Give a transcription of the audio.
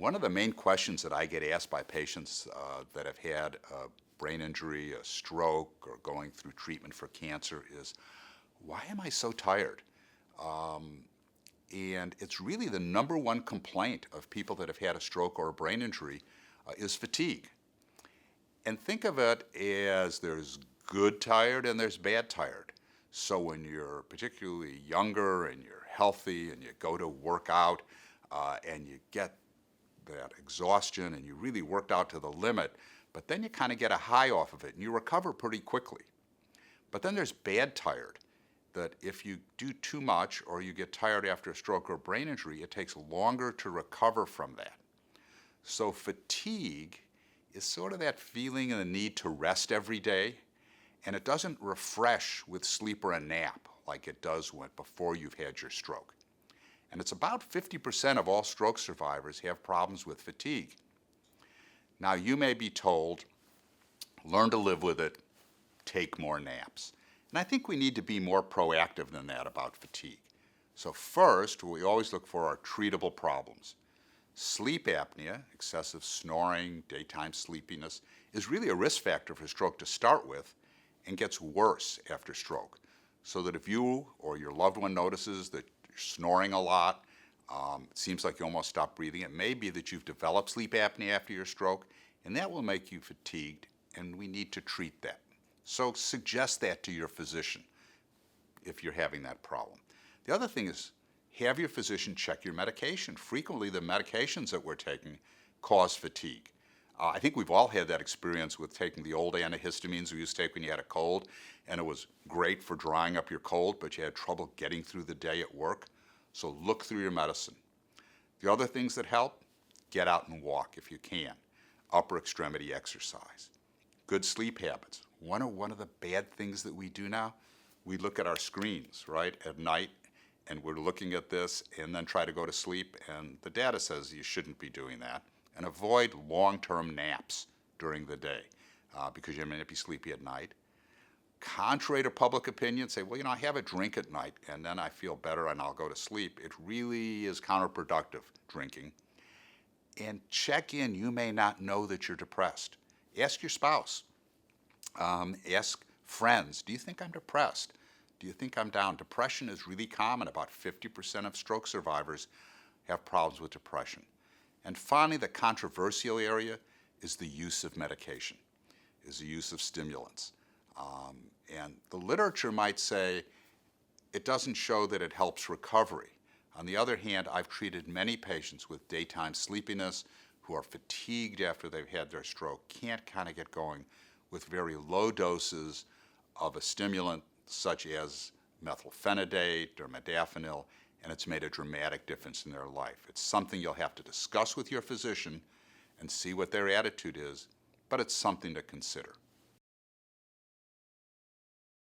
One of the main questions that I get asked by patients that have had a brain injury, a stroke, or going through treatment for cancer is, why am I so tired? And it's really the number one complaint of people that have had a stroke or a brain injury is fatigue. And think of it as there's good tired and there's bad tired. So when you're particularly younger and you're healthy and you go to work out and you get that exhaustion and you really worked out to the limit, but then you kind of get a high off of it and you recover pretty quickly. But then there's bad tired, that if you do too much or you get tired after a stroke or a brain injury, it takes longer to recover from that. So fatigue is sort of that feeling and the need to rest every day, and it doesn't refresh with sleep or a nap like it does before you've had your stroke. And it's about 50% of all stroke survivors have problems with fatigue. Now you may be told, learn to live with it, take more naps. And I think we need to be more proactive than that about fatigue. So first, what we always look for are treatable problems. Sleep apnea, excessive snoring, daytime sleepiness, is really a risk factor for stroke to start with and gets worse after stroke. So that if you or your loved one notices that you're snoring a lot, it seems like you almost stop breathing, it may be that you've developed sleep apnea after your stroke, and that will make you fatigued, and we need to treat that. So suggest that to your physician if you're having that problem. The other thing is, have your physician check your medication. Frequently, the medications that we're taking cause fatigue. I think we've all had that experience with taking the old antihistamines we used to take when you had a cold, and it was great for drying up your cold, but you had trouble getting through the day at work. So look through your medicine. The other things that help, get out and walk if you can. Upper extremity exercise. Good sleep habits. One of the bad things that we do now, we look at our screens, right, at night, and we're looking at this and then try to go to sleep, and the data says you shouldn't be doing that. And avoid long-term naps during the day because you may not be sleepy at night. Contrary to public opinion, say, well, I have a drink at night and then I feel better and I'll go to sleep. It really is counterproductive, drinking. And check in. You may not know that you're depressed. Ask your spouse. Ask friends, do you think I'm depressed? Do you think I'm down? Depression is really common. About 50% of stroke survivors have problems with depression. And finally, the controversial area is the use of medication, is the use of stimulants. And the literature might say it doesn't show that it helps recovery. On the other hand, I've treated many patients with daytime sleepiness who are fatigued after they've had their stroke, can't kind of get going with very low doses of a stimulant such as methylphenidate or modafinil, and it's made a dramatic difference in their life. It's something you'll have to discuss with your physician and see what their attitude is, but it's something to consider.